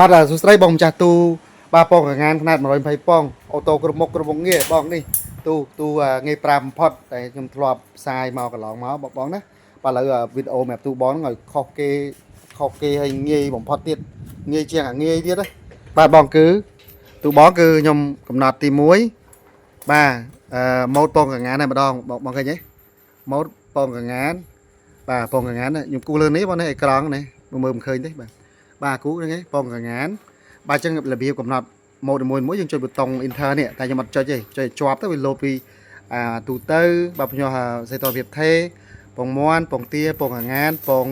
បាទសួស្តីបងម្ចាស់ទូបាទពងកងានຂະຫນາດ120ពងអូតូគ្រប់មុខគ្រប់មុខងារបងនេះទូងាយប្រាបំផុតតែខ្ញុំធ្លាប់ផ្សាយមកកន្លងមកបងណាបាទឥឡូវវីដេអូសម្រាប់ទូបងហ្នឹងឲ្យខុសគេឲ្យងាយបំផុតទៀតងាយជាងអាងាយទៀតណាបាទបងគឺទូបងគឺខ្ញុំកំណត់ទី1បាទម៉ូតពងកងានតែម្ដងបងឃើញទេម៉ូតពងកងានបាទពងកងានខ្ញុំគូលើនេះបងនេះអេក្រង់នេះមើលមិនឃើញទេបាទគូហ្នឹងឯងពងកងានបាទអញ្ចឹងរបៀបកំណត់ម៉ូដមួយយើងចុចប៊ូតុង Enter នេះតែខ្ញុំអត់ចុចទេចុចជាប់ទៅវាលោតពីទូទៅបាទភ្ញាស់សេតភាពថេពងមាន់ពងទាពងកងានពង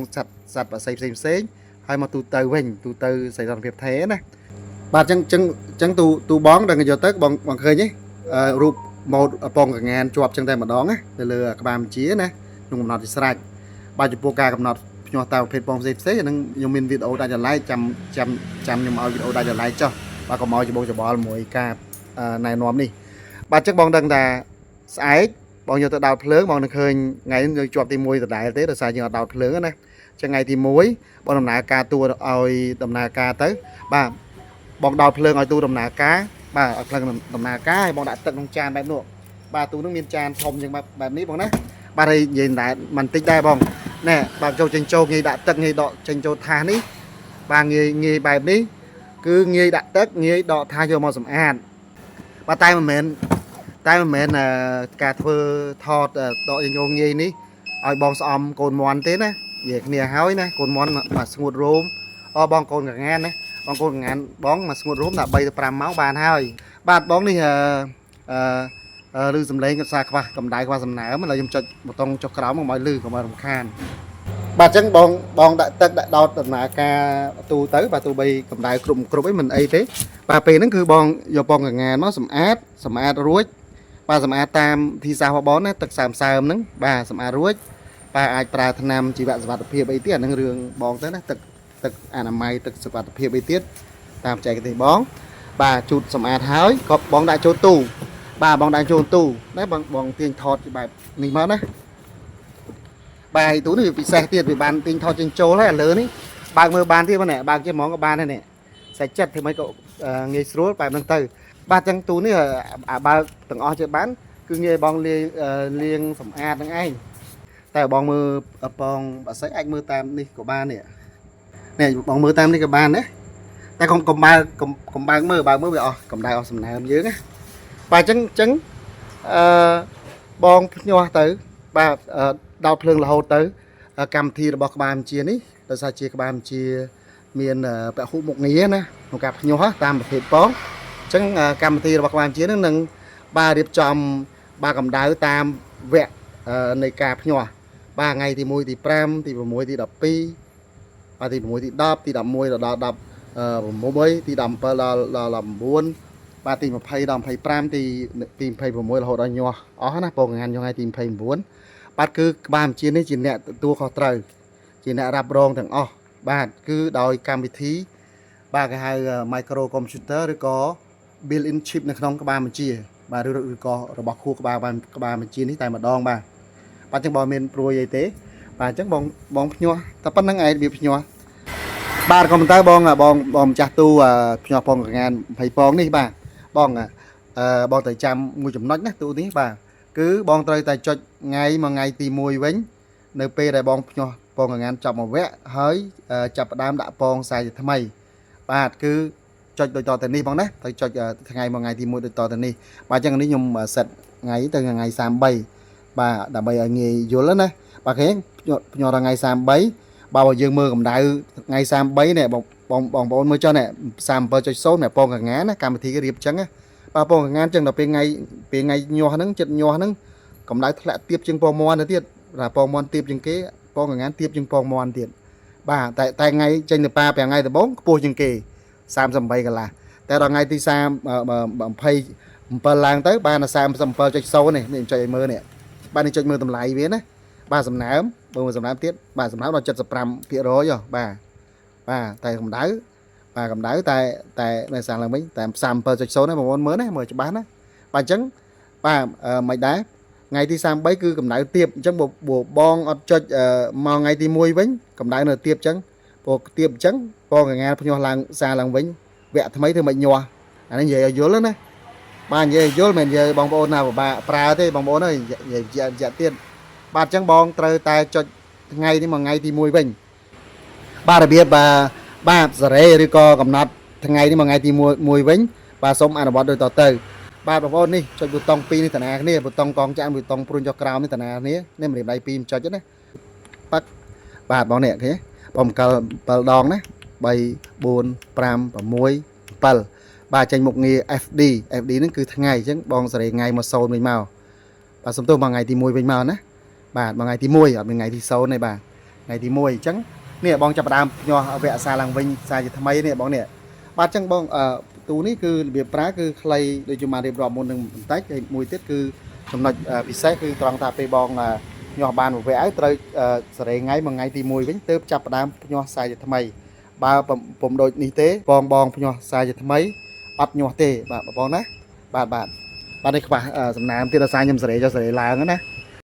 សត្វផ្សេងហើយមកទូទៅវិញទូទៅសេតភាពថេណាបាទអញ្ចឹងទូបងដល់យកទៅបងឃើញទេរូបម៉ូដពងកងានជាប់អញ្ចឹងតែម្ដងណាទៅលើក្បាលបញ្ជាណាខ្ញុំកំណត់ជាស្រេចបាទចំពោះការកំណត់ភ្ញាស់តាមប្រភេទពងផ្សេងហ្នឹងខ្ញុំមានវីដេអូដាច់ចល័យចាំខ្ញុំឲ្យវីដេអូដាច់ចល័យចុះបាទកុំឲ្យច្បងច្បល់មួយការណែនាំនេះបាទអញ្ចឹងបងដឹងថាស្អែកបងយកទៅដោតភ្លើងបងនឹងឃើញថ្ងៃនេះយកជាប់ទី1ដដែលទេដោយសារយើងអត់ដោតភ្លើងណាអញ្ចឹងថ្ងៃទី1បងដំណើរការទូឲ្យដំណើរការទៅបាទបងដោតភ្លើងឲ្យទូដំណើរការបាទឲ្យភ្លើងដំណើរការឲ្យបងដាក់ទឹកក្នុងចានបែបនោះបាទទូនឹងមានចានធំអញ្ចឹងបែបនេះបងណាបាទហើយនិយាយតែមិនតិចដែរបងណែបាទចូលចេញចូលងាយដាក់ទឹកងាយដកចេញចូលថាសនេះបាទងាយបែបនេះគឺងាយដាក់ទឹកងាយដកថាសយកមកសម្អាតបាទតែមិនមែនការធ្វើថតដកញោមងាយនេះឲ្យបងស្អំកូនមន់ទេណានិយាយគ្នាហើយណាកូនមន់មកស្ងួតរោមបងកូនកងានណាបងកូនកងានបងមកស្ងួតរោមដល់3ទៅ5ម៉ោងបានហើយបាទបងនេះឬសំឡេងគាត់សារខ្វះកម្ដៅខ្វះសំណើមឥឡូវខ្ញុំចុចប៊ូតុងចុចក្រោមមកឲ្យលឺកុំឲ្យរំខានបាទអញ្ចឹងបងដាក់ទឹកដាក់ដោតដំណើរការទូទៅបាទទូបីកម្ដៅគ្រប់អីមិនអីទេបាទពេលហ្នឹងគឺបងយកពងកងានមកសម្អាតរួចបាទសម្អាតតាមទីសាស្ត្របងណាទឹកសើមហ្នឹងបាទសម្អាតរួចបាទអាចប្រើថ្នាំជីវសុវត្ថិភាពអីទៀតអាហ្នឹងរឿងបងទៅណាទឹកអនាម័យទឹកសុវត្ថិភាពអីទៀតតាមបច្ចេកទេសបងបាទជូតសម្អាតហើយក៏បងដាក់ចូលទូបាទបងដាក់ចូលទូណាបងទាញថតបែបនេះមកណាបាទទូនេះវាពិសេសទៀតវាបានទាញថតចេញចូលហើយឥឡូវនេះបើកមើលបានទៀតបងណែបើកចេះហ្មងក៏បានដែរនេះសាច់ចិត្តធ្វើម៉េចក៏ងាយស្រួលបែបហ្នឹងទៅបាទចឹងទូនេះបើកទាំងអស់ជឿបានគឺងាយបងលាងសម្អាតហ្នឹងឯងតែបងមើលបងបើសិនអាចមើលតាមនេះក៏បាននេះបងមើលតាមនេះក៏បានណាតែកុំបើកមើលវាអស់កម្ដៅអស់សំណើមយើងណាបាទអញ្ចឹងបងភ្ញាស់ទៅបាទដោតភ្លើងរហូតទៅកម្មវិធីរបស់ក្បាលបញ្ជានេះដោយសារជាក្បាលបញ្ជាមានពហុមុខងារណាក្នុងការភ្ញាស់តាមប្រភេទបងអញ្ចឹងកម្មវិធីរបស់ក្បាលបញ្ជានឹងបាទរៀបចំបាទកម្ដៅតាមវគ្គនៃការភ្ញាស់បាទថ្ងៃទី1ទី5ទី6ទី12បាទទី6ទី10ទី11ដល់16ទី17ដល់19បាទទី20ដល់25ទី26រហូតដល់ញាស់អស់ណាពងកងានញាស់ថ្ងៃទី29បាទគឺក្បាលបញ្ជានេះជាអ្នកទទួលខុសត្រូវជាអ្នករ៉ាប់រងទាំងអស់បាទគឺដោយកម្មវិធីបាទគេហៅ micro computer ឬក៏ built in chip នៅក្នុងក្បាលបញ្ជាបាទឬក៏របស់ខួរក្បាលបញ្ជានេះតែម្ដងបាទអញ្ចឹងបងមានព្រួយអីទេបាទអញ្ចឹងបងភ្ញាស់តែប៉ុណ្្នឹងឯងវាភ្ញាស់បាទក៏មិនទៅបងម្ចាស់ទូភ្ញាស់ពងកងាន20ពងនេះបាទបងត្រូវចាំមួយចំណុចណាទូនេះបាទគឺបងត្រូវតែចុចថ្ងៃទី1វិញនៅពេលដែលបងភ្ញាស់ពងកងានចប់មួយវគ្គហើយចាប់ផ្ដើមដាក់ពងខ្សែជាថ្មីបាទគឺចុចដូចតទៅនេះបងណាត្រូវចុចថ្ងៃទី1ដូចតទៅនេះបាទអញ្ចឹងនេះខ្ញុំសេតថ្ងៃទៅថ្ងៃ33បាទដើម្បីឲ្យងាយយល់ណាបាទឃើញភ្ញាស់ដល់ថ្ងៃ33បាទបើយើងមើលកម្ដៅថ្ងៃ33នេះបងប្អូនមើលចុះនេះ37.0នេះពងកងានណាកម្មវិធីគេរៀបអញ្ចឹងណាបាទពងកងានអញ្ចឹងដល់ពេលថ្ងៃញាស់ហ្នឹងចិត្តញាស់ហ្នឹងកម្ដៅធ្លាក់ទាបជាងពងមាន់ទៅទៀតបាទពងមាន់ទាបជាងគេពងកងានទាបជាងពងមាន់ទៀតបាទតែថ្ងៃចេញទៅប៉ា5ថ្ងៃដំបូងខ្ពស់ជាងគេ38កន្លះតែដល់ថ្ងៃទី27ឡើងទៅបាន37.0នេះនេះចុចឲ្យមើលនេះបាទនេះចុចមើលតម្លៃវាណាបាទសំណើមបើមើលសំណើមទៀតបាទសំណើមដល់75%បាទតែកម្ដៅបាទកម្ដៅតែនៅសាំងឡើងវិញតែ37.0ណាបងប្អូនមើលណាមើលច្បាស់ណាបាទអញ្ចឹងបាទមិនដែរថ្ងៃទី33គឺកម្ដៅទាបអញ្ចឹងបងអត់ចុចមកថ្ងៃទី1វិញកម្ដៅនៅទាបអញ្ចឹង bộ tiệm trắng con nghe nhau làng xa làng vĩnh vẽ thay mấy thì mình nhòa anh về ở dưới lớn đấy ba về dưới mình về bóng bồn nào bà pra thế bóng bồn này dạ tiền ba trắng bong trời tay cho ngay thì mà ngay thì mùi vinh ba đặc biệt ba giờ đấy đi co cầm nát ngày thì mà ngày thì mùi vĩnh ba sống ăn bọt đôi tỏ từ ba bóng bồn đi cho bút tông pin như thế này bút tông con chạm bút tông prun cho crown như thế này nên mình đây pin cho chứ đấy bắt ba bóng nè thế bóng cờ đòn đấy 3 4 5 và muối pal ba tranh một nghề FD nó cứ ngày chứ bong sẽ ngày một sâu mình màu và sống tôi bằng ngày thì mùi mình màu nè bà bằng ngày thì mùi ở bên ngày thì sâu này bà ngày thì mùi trắng nè bong chập đam nhỏ vẽ xa làng vinh xa gì thay nè bong nè ba trắng bong tú ní cứ biệt phá cứ clay để cho mà để rọ một đường tách mùi tiết cứ trong này bị xét cứ toàn tạp về bong là nhỏ bàn một vẽ tới sẽ ngày bằng ngày thì mùi vĩnh tớp chập đam nhỏ xa gì thay baผมโดยนิเต้บองพญอสายจะทำไมอัดหยอเตะบาบองนะบาได้ขวาสำนามที่เราสายยำเสด็จจะเสด็จลางนะ